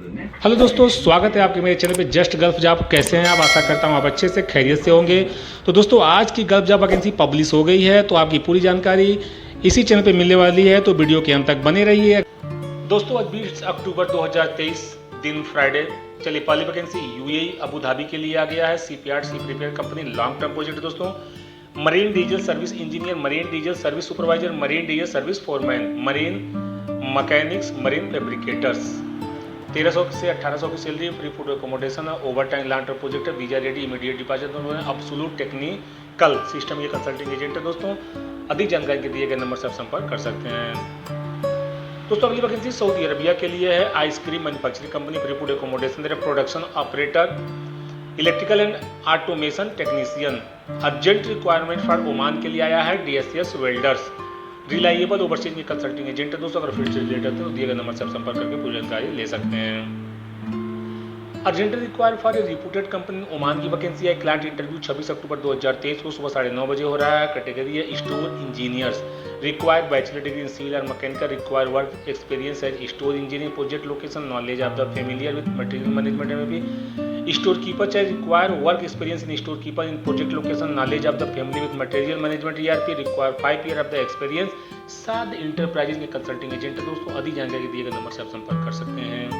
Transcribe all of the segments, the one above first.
Hello दोस्तों, स्वागत है आपके मेरे चैनल पे जस्ट गल्फ जॉब। कैसे हैं आप? आशा करता हूँ आप अच्छे से खैरियत से होंगे। तो दोस्तों, आज की गल्फ जॉब वैकेंसी पब्लिश हो गई है, तो आपकी पूरी जानकारी इसी चैनल पे मिलने वाली है, तो वीडियो के अंत तक बने रहिए। दोस्तों, आज 20 अक्टूबर 2023 दिन फ्राइडे। चलिए, पहली वैकेंसी यूएई अबू धाबी के लिए आ गया है। CPR C prepare company, long term project है दोस्तों। Marine diesel service engineer, marine diesel service supervisor, marine diesel service foreman, marine mechanics, marine fabricators. 1300 से 1800 की salary, free food accommodation, overtime, long term project है, visa ready, immediate departure दोनों है, absolute technical system ये consulting agent है दोस्तों। अधिक जानकारी के दिए गए नंबर से आप संपर्क कर सकते हैं। दोस्तों, अगली वैकेंसी सऊदी अरबिया के लिए है। Ice cream manufacturing company, free food accommodation दे रहे, production operator, electrical and automation technician. Urgent requirement for Oman के लिए आया है। डीएसएस वेल्डर्स, रिलायबल ओवरसीज की कंसल्टिंग एजेंट है दोस्तों। अगर फील्ड से रिलेटेड है तो दिए गए नंबर से आप संपर्क करके पूरी जानकारी ले सकते हैं। Urgent require for a reputed company Oman की वैकेंसी है। क्लाइंट इंटरव्यू 26 अक्टूबर 2023 को सुबह 9:30 बजे हो रहा है। कैटेगरी है store engineers. Required bachelor degree in civil और mechanical. Require work experience as store engineer. Project location, knowledge of the familiar with material management में भी। स्टोर कीपर चाहे require work experience in store keeper in project location, knowledge of the family with material management ERP. Require 5 year of the experience. Saad enterprises के consulting agent है दोस्तों। अधिक जानकारी दिए गए नंबर से आप संपर्क कर सकते हैं।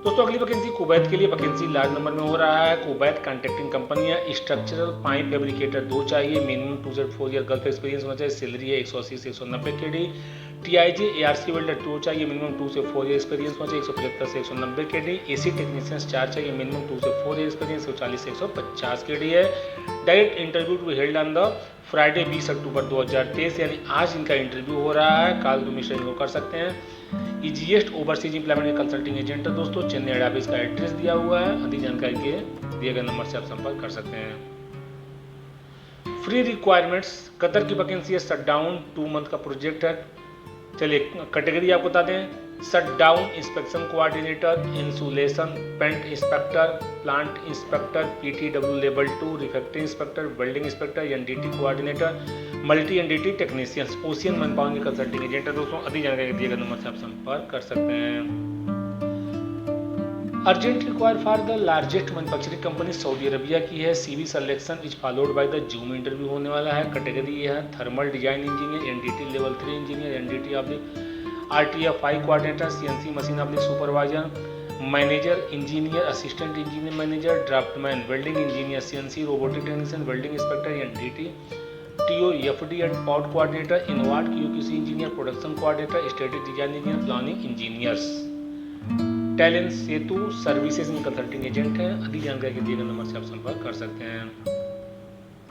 दोस्तों, अगली वैकेंसी कुवैत के लिए वैकेंसी लार्ज नंबर में हो रहा है। कुवैत कॉन्ट्रैक्टिंग कंपनी है। स्ट्रक्चरल पाइप फैब्रिकेटर 2 चाहिए। मिनिमम 2 से 4 ईयर गल्फ एक्सपीरियंस होना चाहिए। सैलरी है 180 से 190 केडी। टीआईजी एआरसी वेल्डर 2 चाहिए। मिनिमम 2 से 4 ईयर एक्सपीरियंस होना चाहिए। 175 से 190 केडी। एसी टेक्नीशियंस 4 चाहिए। मिनिमम 2 से 4 ईयर एक्सपीरियंस, 140 से 150 केडी है। Direct interview to be held on the Friday 20 October 2023, यानी आज इनका इंटरव्यू हो रहा है। कॉल टू मिस्टर इनको कर सकते हैं। Easiest overseas implement consulting agent है दोस्तों। चेन्नई हेड ऑफिस का एड्रेस दिया हुआ है। अधिक जानकारी के दिए गए नंबर से आप संपर्क कर सकते हैं। फ्री रिक्वायरमेंट्स, कतर की वैकेंसी है। शट डाउन 2 मंथ का प्रोजेक्ट है। चलिए, कैटेगरी आपको बता दें। Shut down inspection coordinator, insulation paint inspector, plant inspector, PTW level 2, refractory inspector, welding inspector, NDT coordinator, multi NDT technicians. Ocean manpower के consulting agent है दोस्तों। अधिक जानकारी दिए गए नंबर से आप संपर्क कर सकते हैं। Urgent require for the largest manufacturing company Saudi Arabia की है। CV selection is followed by the Zoom interview होने वाला है। कैटेगरी ये है thermal design engineer, NDT level 3 engineer, NDT oblique RTF 5 coordinator, CNC machine oblique supervisor, manager engineer, assistant engineer manager, draftsman, welding engineer, CNC robotic technician, welding inspector, NDT TOFD and PAUT coordinator, inward QQC engineer, production coordinator, static design engineer, planning engineers. Talent Setu services में consulting agent है। अधिक जानकारी के दिए गए number से आप संपर्क कर सकते हैं।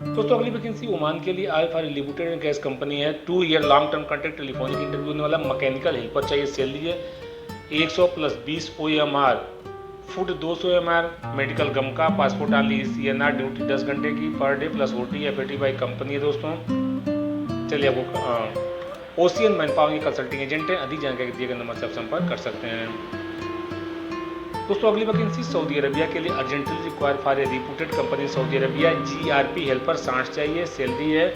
दोस्तों, अगली वैकेंसी ओमान के लिए I for limited and gas company है। 2 year long term contract, telephonic interview होने वाला। मैकेनिकल हेल्पर चाहिए। सैलरी है 100 plus 20 OMR, food 200 MR, medical गम का, पासपोर्ट आली, CNR, ड्यूटी 10 घंटे की per day plus OT FAT by company है दोस्तों। चलिए, आपको ओशियन मैनपावर की कंसल्टिंग एजेंट है। अधिक जानकारी दिए गए नंबर से आप संपर्क कर सकते हैं। दोस्तों, अगली वैकेंसी सऊदी अरबिया के लिए urgently require for a reputed company Saudi Arabia. GRP helper 60 चाहिए। सैलरी है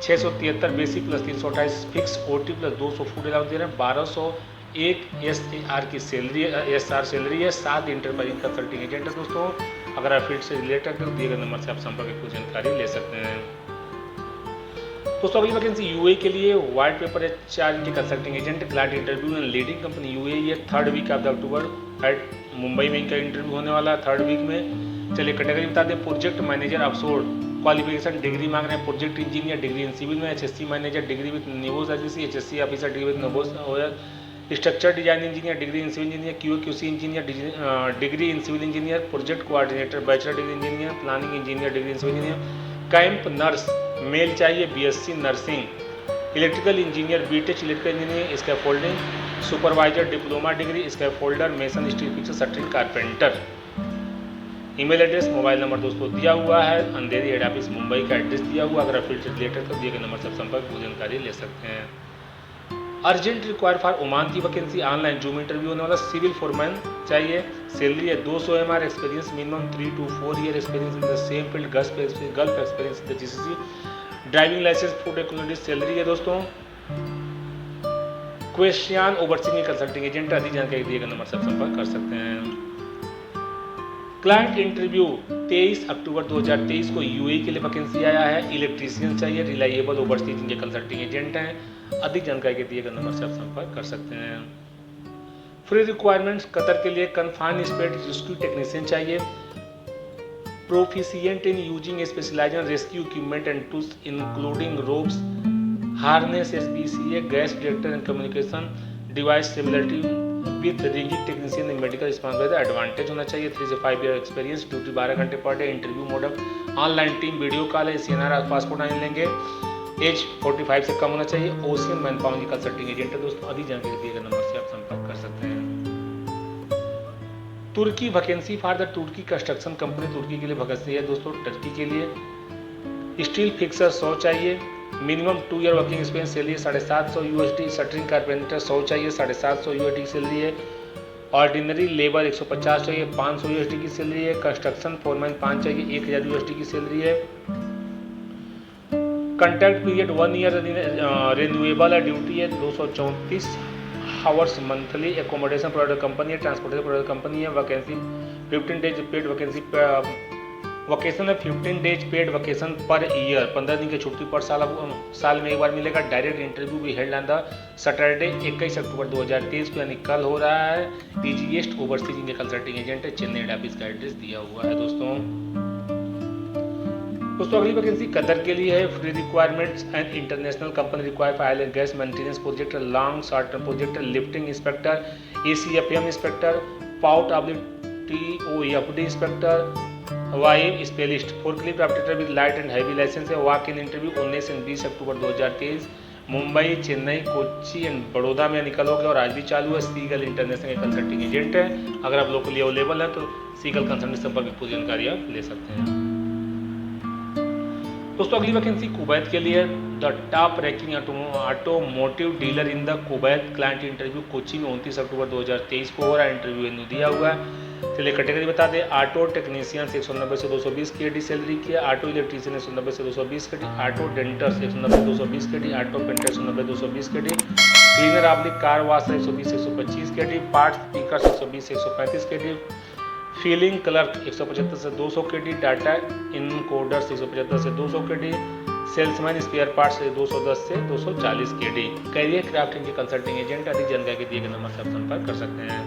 673 basic plus 328 fix, OT plus 200 food allowance दे रहे हैं। 1201 SAR की सैलरी SR सैलरी है। 7 इंटरप्राइजिंग कंसल्टिंग एजेंट है दोस्तों। अगर आप फील्ड से रिलेटेड है तो दिए गए नंबर से आप संपर्क की जानकारी ले सकते हैं। दोस्तों, अगली वैकेंसी यूएई के लिए व्हाइट पेपर HR के consulting agent. Client interview in leading company UAE है। 3rd week of October at Mumbai में इनका इंटरव्यू होने वाला है 3rd वीक में। चलिए, कैटेगरी बता दें। Project manager offshore, qualification degree मांग रहे हैं। Project engineer degree in civil में, HSC manager degree with NEBOSH agency, HSC officer degree with NEBOSH, structure design engineer degree in civil engineer, QAQC engineer degree in civil engineer, project coordinator bachelor degree engineer, planning engineer degree in civil engineer. Camp nurse male चाहिए, BSc nursing, electrical engineer, BTech electrical engineer, scaffolding supervisor diploma degree, scaffolder, mason, steel fixer, shuttering carpenter. Email address, mobile number दोस्तों दिया हुआ है। अंधेरी head office Mumbai का address दिया हुआ। अगर आप फील्ड से रिलेटेड तो दिए गए नंबर से संपर्क को जानकारी ले सकते हैं। अर्जेंट रिक्वायर फॉर ओमान की वैकेंसी ऑनलाइन जूम इंटरव्यू होने वाला। सिविल फोरमैन चाहिए। सैलरी है 200 MR, experience minimum 3 to 4 year experience in the same field, Gulf experience in the GCC, driving licence, food equity. सैलरी है दोस्तों क्वेश्चन ओवरसीइंग कंसल्टिंग एजेंट, अधिक जानकारी दिए गए नंबर से आप संपर्क कर सकते हैं। क्लाइंट इंटरव्यू 23 अक्टूबर 2023 को यूएई के लिए वैकेंसी आया है। इलेक्ट्रीशियन चाहिए, रिलायबल ओवरसीइंग के कंसल्टिंग एजेंट हैं। अधिक जानकारी के दिए गए नंबर से आप संपर्क कर सकते हैं। फ्री रिक्वायरमेंट्स कतर के लिए कन्फाइन स्पेस रेस्क्यू टेक्नीशियन चाहिए। Proficient in using specialised rescue equipment and tools including ropes, harness, SPCA, gas detector and communication device similarity with rigging technician in medical responsibility advantage होना चाहिए। 3 से 5 year experience, duty 12 घंटे per day, interview mode online team video call है, CNR passport आने लेंगे, as 45 से कम होना चाहिए। ओशियन मैन पावर की कंसल्टिंग एजेंट है दोस्तों। अधिक जानकारी दिए गए नंबर से आप संपर्क कर सकते हैं। तुर्की वैकेंसी फॉर द तुर्की कंस्ट्रक्शन कंपनी, तुर्की के लिए वैकेंसी है दोस्तों। टर्की के लिए स्टील फिक्सर 100 चाहिए। Minimum 2 year working experience, salary 750 USD. Shuttering carpenter 100 चाहिए, 750 यूएसडी की सैलरी है। ऑर्डिनरी लेबर 150 चाहिए, 500 यूएसडी की सैलरी है। कंस्ट्रक्शन फोरमैन 5 चाहिए, 1000 यूएसडी की सैलरी है। कॉन्ट्रैक्ट पीरियड 1 ईयर रिन्यूएबल है। ड्यूटी है 234 hours monthly. Accommodation provider company है, ट्रांसपोर्टेशन प्रोवाइडर कंपनी है। Vacancy 15 days paid vacancy vacation है, 15 days paid vacation per year, 15 दिन की छुट्टी पर साल में एक बार मिलेगा। डायरेक्ट इंटरव्यू भी हेल्ड ऑन द सैटरडे 21 अक्टूबर 2023 को, यानी कल हो रहा है। ईजीएस्ट ओवरसीइंग के कंसल्टिंग एजेंट है, चेन्नई हेड ऑफिस का एड्रेस दिया हुआ है दोस्तों। अगली वैकेंसी कतर के लिए है। Free requirements and international company require for oil and gas maintenance project, long short term project, lifting inspector, ACFM inspector, PAUT TOFD inspector, valve specialist, forklift operator with light and heavy licence है। Walk in interview 19 और 20 October 2023 Mumbai, Chennai, Kochi and Baroda में निकलोगे और आज भी चालू है। Seagull international consulting agent है। अगर आप लोकली अवेलेबल है तो सीगल कंसल्टिंग संपर्क की पूरी जानकारी आप ले सकते हैं दोस्तों। अगली वैकेंसी कुवैत के लिए, the top ranking automotive dealer in the Kuwait. Client interview Kochi में 29 अक्टूबर 2023 को हो रहा है। इंटरव्यू वेन्यू दिया हुआ है। चलिए कैटेगरी बता दें। ऑटो टेक्नीशियन 190 से 220 KD सैलरी की है। ऑटो इलेक्ट्रीशियन 190 से 220 KD, auto denters 190 220 KD, auto painter 190 220 KD, cleaner oblique car washer 120 से 125 KD, पार्ट्स पिकर 120 से 135 KD, फीलिंग क्लर्क 175 से 200 KD, डाटा इनकोडर्स 175 से 200 KD, सेल्समैन स्पेयर पार्ट्स 210 से 240 KD। कैरियर क्राफ्टिंग के consulting agent. अधिक जानकारी के दिए गए नंबर से आप संपर्क कर सकते हैं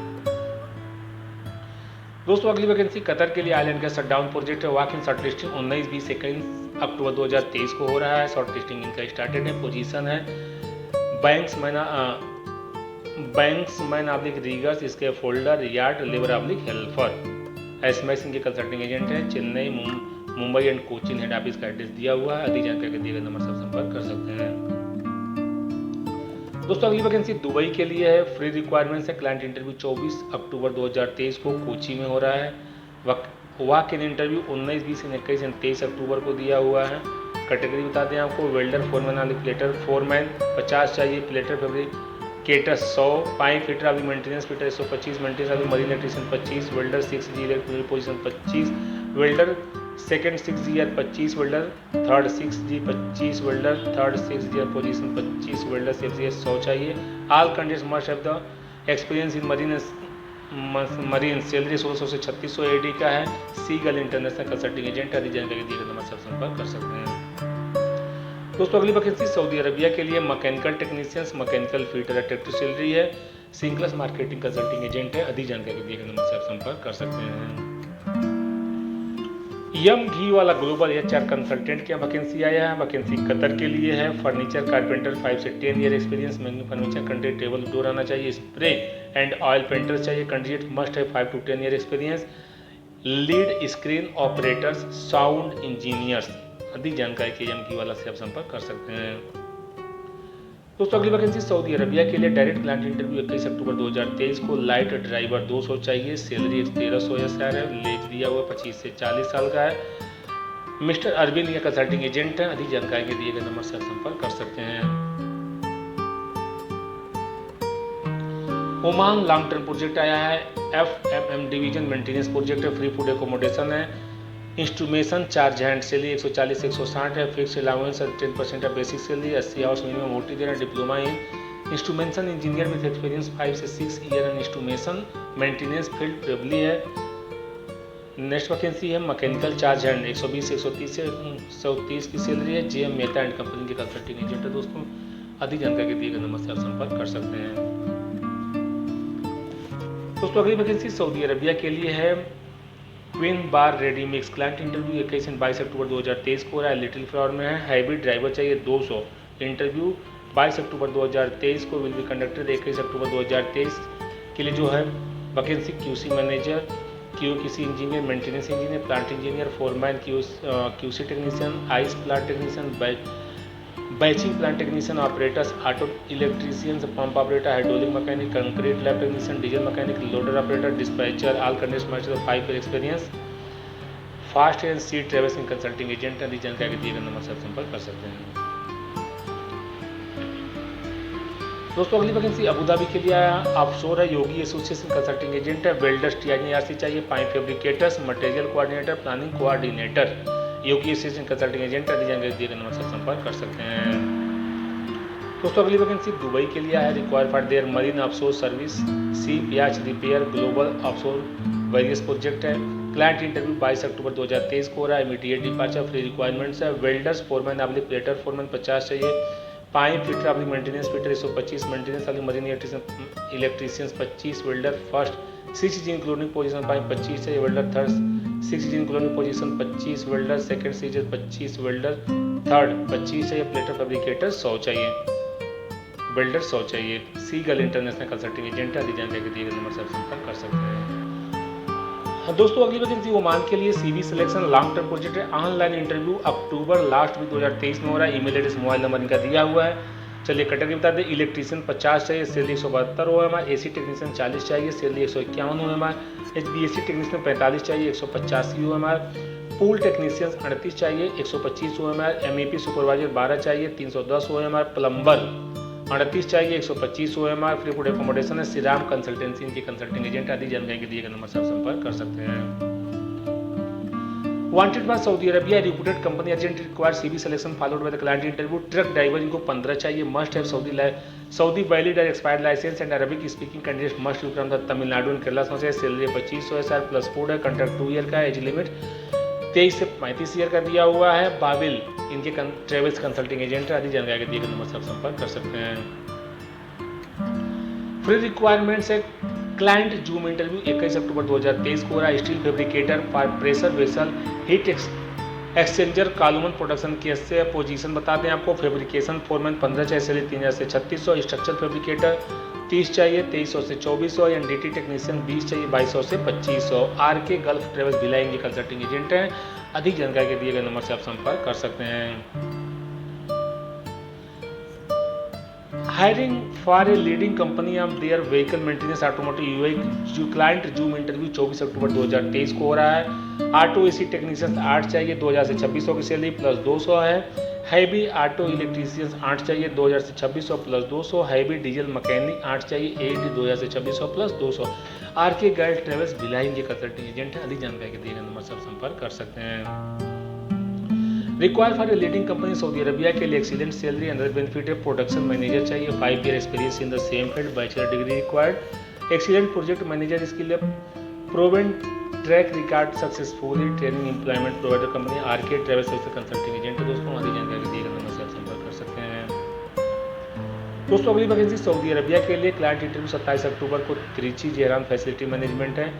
दोस्तों। अगली वैकेंसी कतर के लिए oil and gas shutdown project है। वॉक इन शॉर्ट लिस्टिंग 19, 20, 21 अक्टूबर 2023 को हो रहा है। शॉर्ट लिस्टिंग इनका स्टार्टेड है। पोजीशन है बैंक्समैन ऑब्लिक रीगर्स, इसके folder, yard labour oblique helper. SMS इनके कंसल्टिंग एजेंट है। Chennai, Mumbai and Cochin head office का एड्रेस दिया हुआ है। अधिक जानकारी के दिए गए नंबर से संपर्क कर सकते हैं दोस्तों। अगली वैकेंसी दुबई के लिए है। फ्री रिक्वायरमेंट्स है। क्लाइंट इंटरव्यू 24 अक्टूबर 2023 को कोच्चि में हो रहा है। वॉक इन इंटरव्यू 19, 20, 21 और 23 अक्टूबर को दिया हुआ है। कैटेगरी बता दें आपको। वेल्डर, फोरमैन वाली प्लेटर फोरमैन 50 चाहिए, प्लेटर फैब्रिकेटर 100, पाइप फिटर वाली मेंटेनेंस फिटर 125, मेंटेनेंस वाली marine electrician 25, welder 6G electrical position 25, welder second 6G या 25, welder third 6G 25, welder third 6G या पोजीशन 25, वेल्डर 6G 100 चाहिए। All candidates must have the experience in marine. Salary 1600 से 3600 AD का है। Seagull international consulting agent. अधिक जानकारी दिए गए नंबर से संपर्क कर सकते हैं दोस्तों। अगली वैकेंसी सऊदी अरबिया के लिए mechanical technicians, mechanical fitter attractive salary है। सिंक्लस मार्केटिंग कंसल्टिंग एजेंट है। अधिक जानकारी दिए गए नंबर से आप संपर्क कर सकते हैं। यम घी वाला ग्लोबल HR कंसल्टेंट की वैकेंसी आया है। वैकेंसी कतर के लिए है। फर्नीचर कारपेंटर 5 से 10 year experience. Furniture country table door आना चाहिए। स्प्रे एंड ऑयल पेंटर चाहिए। कैंडिडेट मस्ट है 5 to 10 year experience. Lead screen operators, sound engineers. अधिक जानकारी के यम घी वाला से आप संपर्क कर सकते हैं दोस्तों। अगली वैकेंसी सऊदी अरबिया के लिए डायरेक्ट क्लाइंट इंटरव्यू 21 अक्टूबर 2023 को। लाइट ड्राइवर 200 चाहिए। सैलरी 1300 SR है। लेज दिया हुआ 25 से 40 साल का है। मिस्टर अरविंद ये कंसल्टिंग एजेंट है। अधिक जानकारी के दिए गए नंबर से आप संपर्क कर सकते हैं। ओमान लॉन्ग टर्म प्रोजेक्ट आया है। FMM डिवीजन मेंटेनेंस प्रोजेक्ट है। फ्री फूड एकोमोडेशन है। इंस्ट्रूमेशन चार्ज हैंड सैलरी 140 से 160 है। Fix allowance 10% of basic salary. 80 hours minimum OT देना। Diploma in instrumentation engineer with experience 5 से 6 year in instrumentation maintenance field probably है। Next vacancy है mechanical charge hand 120 से 130 की salary है। जेएम मेहता एंड कंपनी के कंसल्टिंग एजेंट है दोस्तों। अधिक जानकारी के दिए गए नंबर से आप संपर्क कर सकते हैं। दोस्तों अगली वैकेंसी सऊदी अरबिया के लिए है। क्वीन बार रेडी मिक्स क्लाइंट इंटरव्यू 21 से 22 अक्टूबर 2023 को हो रहा है। लिटिल फ्लावर में है। हाइब्रिड ड्राइवर चाहिए 200। इंटरव्यू 22 अक्टूबर 2023 को विल बी कंडक्टेड। 21 अक्टूबर 2023 के लिए जो है vacancy QC manager, QC engineer, maintenance engineer, plant engineer, foreman, QC technician, ice plant technician, batching plant technician, operators, auto electricians, pump operator, hydraulic mechanic, concrete lab technician, diesel mechanic, loader operator, dispatcher, all condition master 5 year experience, fast and sea travels consulting agent. अधिक जानकारी दिए गए number से संपर्क कर सकते हैं। दोस्तों अगली वैकेंसी अबू धाबी के लिए ऑफशोर है। योगी एसोसिएशन कंसल्टिंग एजेंट है। वेल्डर्स टीआईआरसी चाहिए। Pipe fabricators, material coordinator, planning coordinator, Yogi association consulting agent. अधिक जानकारी दिए गए नंबर से संपर्क कर सकते हैं। दोस्तों अगली वैकेंसी दुबई के लिए है। Require for their marine offshore service, ship yacht repair, global offshore various project है। क्लाइंट इंटरव्यू 22 अक्टूबर 2023 को हो रहा है। इमीडिएट डिपार्चर, फ्री रिक्वायरमेंट्स है। Welders, foreman oblique plater foreman 50 चाहिए। Pipe fitter oblique maintenance fitter 125, maintenance oblique marine electricians 25, welder first 6 including position pipe 25 चाहिए। Welder third 6 including position 25, welder second season 25, welder third 25 चाहिए। Platter fabricator 100 चाहिए। Welder 100 चाहिए। Seagull international consulting agent है। अधिक जानकारी दिए गए नंबर से संपर्क कर सकते हैं। दोस्तों अगली वैकेंसी ओमान के लिए CV selection long term project है। ऑनलाइन इंटरव्यू अक्टूबर लास्ट वीक 2023 में हो रहा है। ईमेल एड्रेस, मोबाइल नंबर इनका दिया हुआ है। चलिए कैटेगरी बता दें। इलेक्ट्रीशियन 50 चाहिए, सैलरी 172 OMR। एसी टेक्नीशियन 40 चाहिए, सैलरी 151 OMR। HVAC टेक्नीशियन 45 चाहिए, 185 OMR। पूल टेक्नीशियन 38 चाहिए, 125 OMR। MEP सुपरवाइजर 12 चाहिए, 310 OMR। प्लम्बर 38 चाहिए, 125 OMR। फ्री फूड एकोमोडेशन है। श्रीराम कंसल्टेंसी इनके कंसल्टिंग एजेंट। आदि जानकारी के दिए गए नंबर से आप संपर्क कर सकते हैं। Wanted by Saudi Arabia reputed company agent require CV selection followed by the client interview. Truck driver इनको 15 चाहिए। मस्ट हैव सऊदी वैलिड और expired licence and Arabic speaking candidate must be from the Tamil Nadu and Kerala. Salary 2500 है sir, plus food है। Contract 2 year का है। Age limit 23 से 35 year का दिया हुआ है। बाबिल इनके ट्रेवल्स कंसल्टिंग एजेंट है। आदि जानकारी के दिए गए नंबर से आप संपर्क कर सकते हैं। फ्री रिक्वायरमेंट्स है। क्लाइंट जूम इंटरव्यू 21 अक्टूबर 2023 को हो रहा है। Steel fabricator for pressure vessel heat exchanger कॉलमन production case से पोजीशन बताते हैं आपको। फैब्रिकेशन फोरमैन 15 चाहिए, सैलरी 3000 से 3600। स्ट्रक्चर फैब्रिकेटर 30 चाहिए, 2300 से 2400। एनडीटी टेक्नीशियन 20 चाहिए, 2200 से 2500। RK Gulf travels Bhilai consulting agent हैं। अधिक जानकारी के दिए गए नंबर से आप संपर्क कर सकते हैं। Hiring for a leading company of their vehicle maintenance automotive UA client Zoom interview 24 October 2023 को हो रहा है। ऑटो एसी टेक्नीशियंस 8 चाहिए, 2000 से 2600 की सैलरी प्लस 200 है। हैवी ऑटो इलेक्ट्रीशियंस 8 चाहिए, 2000 से 2600 प्लस 200। हैवी डीजल मैकेनिक 8 चाहिए, 8 2000 से 2600 plus 200। RK guide travels Bhilai के कंसल्टिंग एजेंट है। अधिक जानकारी के दिए गए नंबर से आप संपर्क कर सकते हैं। Require for a leading company Saudi Arabia के लिए एक्सीलेंट सैलरी अंडर बेनिफिट है। प्रोडक्शन मैनेजर चाहिए, 5 year experience in the same field, bachelor degree required. Excellent project manager इसके लिए proven track record successfully training employment provider company RK travel service consulting agent है। दोस्तों अधिक जानकारी दिए गए नंबर से आप संपर्क कर सकते हैं। दोस्तों अगली वैकेंसी सऊदी अरबिया के लिए क्लाइंट इंटरव्यू 27 अक्टूबर को त्रिची जेरान फैसिलिटी मैनेजमेंट है।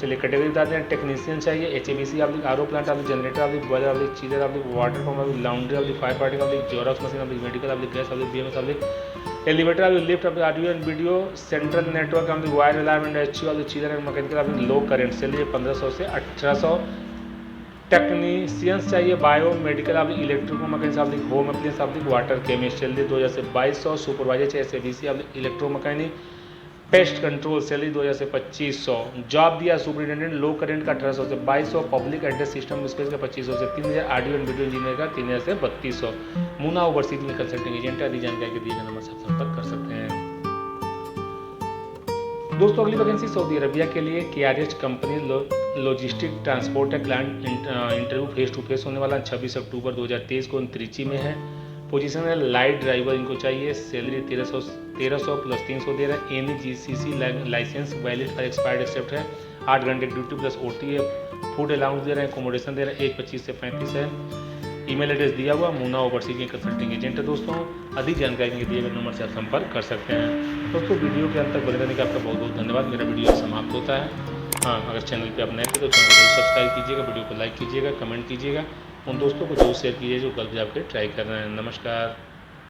चलिए कैटेगरी बताते हैं। टेक्नीशियन चाहिए, HVAC oblique RO plant oblique generator oblique boiler oblique chiller oblique water pump oblique laundry oblique fire fighting oblique xerox machine oblique medical oblique gas oblique BMS oblique elevator oblique lift oblique audio and video central network oblique wire alarm and HU oblique chiller and mechanical oblique low current. Salary 1500 से 1800। Technicians चाहिए, bio medical oblique electric mechanics oblique home appliance oblique water chemist. Salary 2000 से 2200। Supervisor चाहिए, SABC oblique electro mechanic pest control. Salary 2000 से 2500। Job दिया superintendent लो current का 1800 से 2200। Public address system space का 2500 से 3000। ऑडियो एंड वीडियो इंजीनियर का 3000 से 3200। मुना ओवरसीज में कंसल्टिंग एजेंट है। अधिक जानकारी के दिए गए नंबर से आप संपर्क कर सकते हैं। दोस्तों अगली वैकेंसी सऊदी अरबिया के लिए KRH कंपनी लॉजिस्टिक ट्रांसपोर्ट है। Client interview face to face होने वाला 26 अक्टूबर 2023 को त्रिची में है। पोजीशन है लाइट ड्राइवर इनको चाहिए। सैलरी 1300 प्लस 300 दे रहा है। NEGCC लाइसेंस वैलिड और एक्सपायर्ड एक्सेप्ट है। 8 घंटे ड्यूटी प्लस OT है। फूड अलाउंस दे रहे हैं, अकोमोडेशन दे रहे हैं। 1:25 से 35 है। ईमेल एड्रेस दिया हुआ मुन्ना ओवरसीज के कंसल्टिंग एजेंट है दोस्तों। अधिक जानकारी के लिए दिए गए नंबर से आप संपर्क कर सकते हैं। दोस्तों वीडियो के अंत तक बने रहने का आपका बहुत बहुत धन्यवाद। मेरा वीडियो समाप्त होता है। हाँ, अगर चैनल पे आप नए थे तो चैनल को सब्सक्राइब कीजिएगा, वीडियो को लाइक कीजिएगा, कमेंट कीजिएगा, उन दोस्तों को जरूर शेयर कीजिए जो गल्फ जॉब के ट्राई कर रहे हैं। नमस्कार।